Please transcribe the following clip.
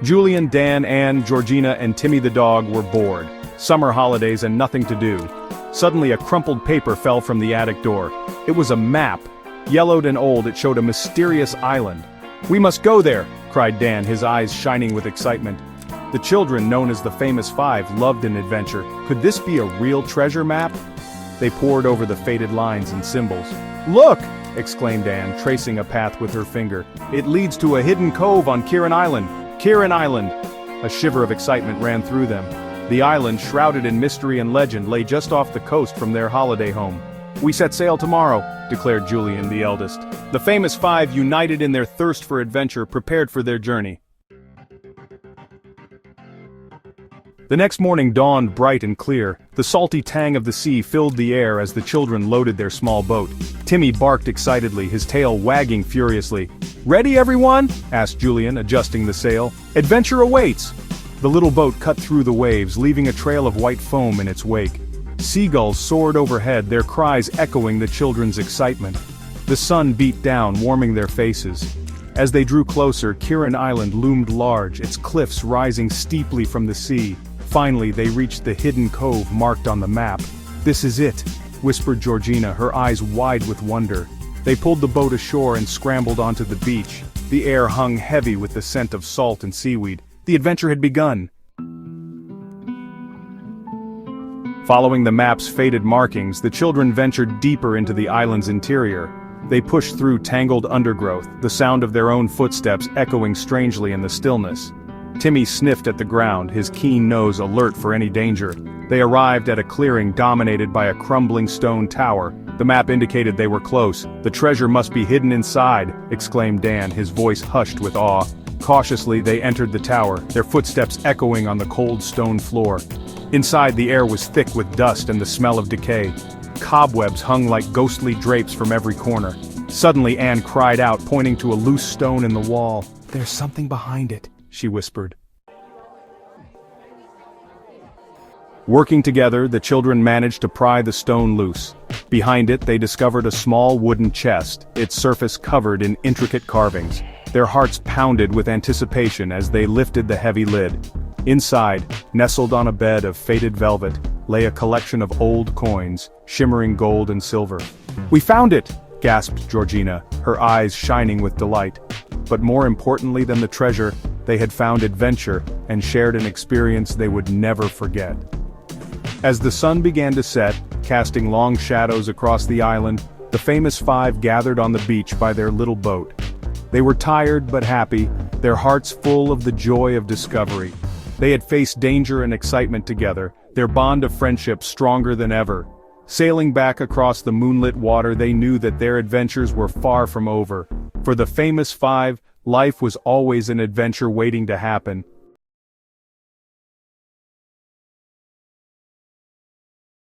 Julian, Dan, Anne, Georgina, and Timmy the dog were bored. Summer holidays and nothing to do. Suddenly a crumpled paper fell from the attic door. It was a map. Yellowed and old, it showed a mysterious island. "We must go there!" cried Dan, his eyes shining with excitement. The children, known as the Famous Five, loved an adventure. Could this be a real treasure map? They pored over the faded lines and symbols. "Look!" exclaimed Anne, tracing a path with her finger. "It leads to a hidden cove on Kieran Island. Kieran Island!" A shiver of excitement ran through them. The island, shrouded in mystery and legend, lay just off the coast from their holiday home. "We set sail tomorrow," declared Julian, the eldest. The Famous Five, united in their thirst for adventure, prepared for their journey. The next morning dawned bright and clear. The salty tang of the sea filled the air as the children loaded their small boat. Timmy barked excitedly, his tail wagging furiously. "Ready, everyone?" asked Julian, adjusting the sail. "Adventure awaits!" The little boat cut through the waves, leaving a trail of white foam in its wake. Seagulls soared overhead, their cries echoing the children's excitement. The sun beat down, warming their faces. As they drew closer, Kieran Island loomed large, its cliffs rising steeply from the sea. Finally, they reached the hidden cove marked on the map. "This is it," whispered Georgina, her eyes wide with wonder. They pulled the boat ashore and scrambled onto the beach. The air hung heavy with the scent of salt and seaweed. The adventure had begun. Following the map's faded markings, the children ventured deeper into the island's interior. They pushed through tangled undergrowth, the sound of their own footsteps echoing strangely in the stillness. Timmy sniffed at the ground, his keen nose alert for any danger. They arrived at a clearing dominated by a crumbling stone tower. The map indicated they were close. "The treasure must be hidden inside," exclaimed Dan, his voice hushed with awe. Cautiously they entered the tower, their footsteps echoing on the cold stone floor. Inside, the air was thick with dust and the smell of decay. Cobwebs hung like ghostly drapes from every corner. Suddenly Anne cried out, pointing to a loose stone in the wall. "There's something behind it," she whispered. Working together, the children managed to pry the stone loose. Behind it, they discovered a small wooden chest, its surface covered in intricate carvings. Their hearts pounded with anticipation as they lifted the heavy lid. Inside, nestled on a bed of faded velvet, lay a collection of old coins, shimmering gold and silver. "We found it!" gasped Georgina, her eyes shining with delight. But more importantly than the treasure, they had found adventure and shared an experience they would never forget. As the sun began to set, casting long shadows across the island, the Famous Five gathered on the beach by their little boat. They were tired but happy, their hearts full of the joy of discovery. They had faced danger and excitement together, their bond of friendship stronger than ever. Sailing back across the moonlit water, they knew that their adventures were far from over. For the Famous Five, life was always an adventure waiting to happen,